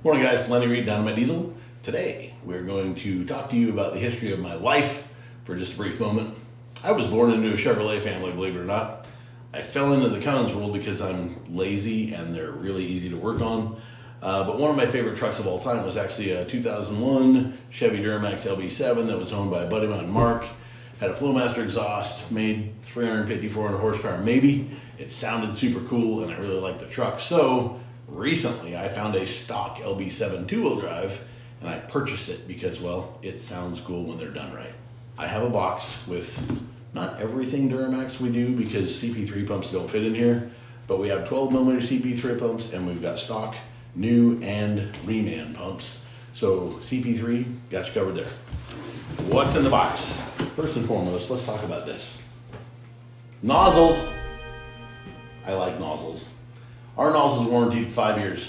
Morning guys, Lenny Reed, Dynomite Diesel. Today we're going to talk to you about the history of my life for just a brief moment. I was born into a Chevrolet family, believe it or not. I fell into the Cummins world because I'm lazy and they're really easy to work on. But one of my favorite trucks of all time was actually a 2001 Chevy Duramax LB7 that was owned by a buddy of mine, Mark. Had a Flowmaster exhaust, made 350, 400 horsepower maybe. It sounded super cool and I really liked the truck. So recently I found a stock LB7 two-wheel drive and I purchased it because, well, it sounds cool when they're done right. I have a box with not everything Duramax we do because CP3 pumps don't fit in here, but we have 12mm CP3 pumps and we've got stock, new, and reman pumps. So CP3 got you covered there. What's in the box? First and foremost, let's talk about this. Nozzles. I like nozzles. Our nozzle is warranted 5 years.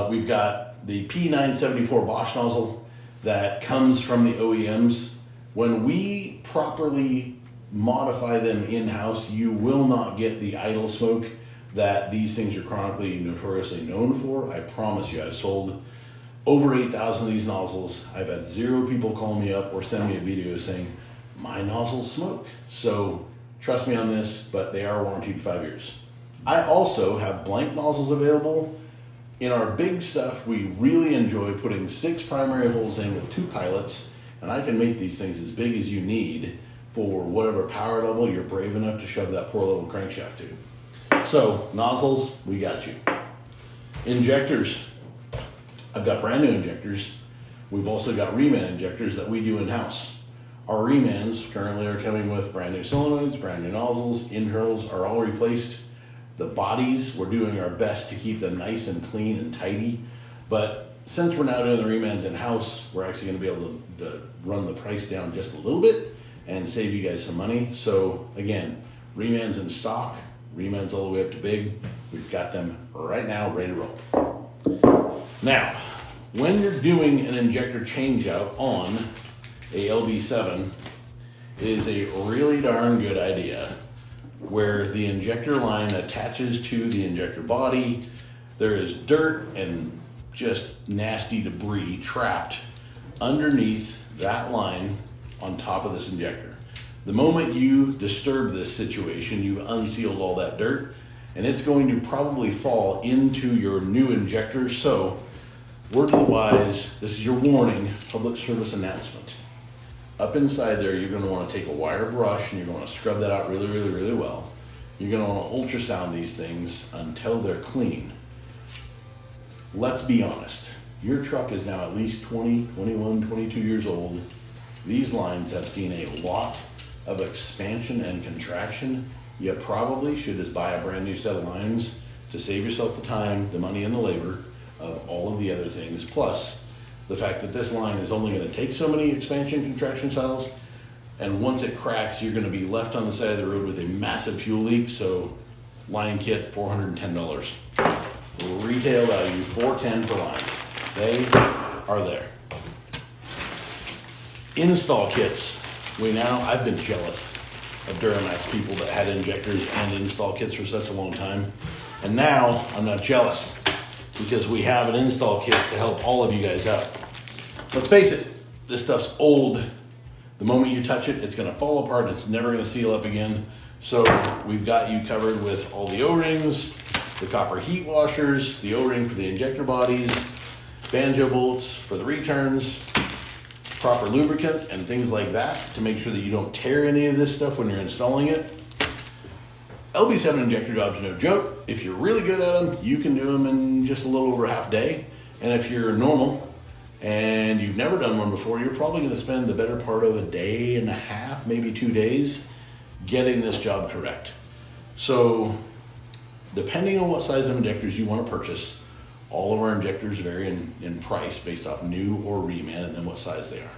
We've got the P974 Bosch nozzle that comes from the OEMs. When we properly modify them in-house, you will not get the idle smoke that these things are chronically notoriously known for. I promise you, I've sold over 8,000 of these nozzles. I've had 0 people call me up or send me a video saying, my nozzles smoke. So trust me on this, but they are warranted 5 years. I also have blank nozzles available. In our big stuff, we really enjoy putting 6 primary holes in with 2 pilots, and I can make these things as big as you need for whatever power level you're brave enough to shove that poor little crankshaft to. So, nozzles, we got you. Injectors. I've got brand new injectors. We've also got reman injectors that we do in-house. Our remans currently are coming with brand new solenoids, brand new nozzles, internals are all replaced. The bodies, we're doing our best to keep them nice and clean and tidy. But since we're now doing the remans in-house, we're actually gonna be able to run the price down just a little bit and save you guys some money. So again, remans in stock, remans all the way up to big. We've got them right now, ready to roll. Now, when you're doing an injector change out on a LB7, it is a really darn good idea where the injector line attaches to the injector body. There is dirt and just nasty debris trapped underneath that line on top of this injector. The moment you disturb this situation, you've unsealed all that dirt and it's going to probably fall into your new injector. So, word to the wise, this is your warning, public service announcement. Up inside there, you're gonna wanna take a wire brush and you're gonna scrub that out really, really, really well. You're gonna wanna ultrasound these things until they're clean. Let's be honest, your truck is now at least 20, 21, 22 years old. These lines have seen a lot of expansion and contraction. You probably should just buy a brand new set of lines to save yourself the time, the money, and the labor of all of the other things. Plus, the fact that this line is only gonna take so many expansion contraction cells, and once it cracks, you're gonna be left on the side of the road with a massive fuel leak. So line kit, $410. Retail value, $410 per line. They are there. Install kits. I've been jealous of Duramax people that had injectors and install kits for such a long time. And now I'm not jealous because we have an install kit to help all of you guys out. Let's face it, this stuff's old. The moment you touch it, it's gonna fall apart and it's never gonna seal up again. So we've got you covered with all the O-rings, the copper heat washers, the O-ring for the injector bodies, banjo bolts for the returns, proper lubricant and things like that to make sure that you don't tear any of this stuff when you're installing it. LB7 injector jobs are no joke. If you're really good at them, you can do them in just a little over half a day. And if you're normal and you've never done one before, you're probably gonna spend the better part of a day and a half, maybe 2 days, getting this job correct. So, depending on what size of injectors you wanna purchase, all of our injectors vary in price based off new or reman and then what size they are.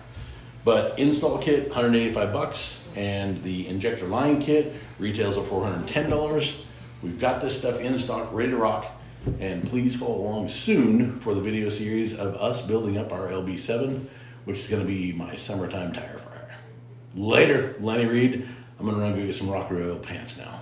But install kit, $185, and the injector line kit retails at $410. We've got this stuff in stock, ready to rock, and please follow along soon for the video series of us building up our LB7, which is gonna be my summertime tire fire. Later, Lenny Reed. I'm gonna run go get some Rock Royal pants now.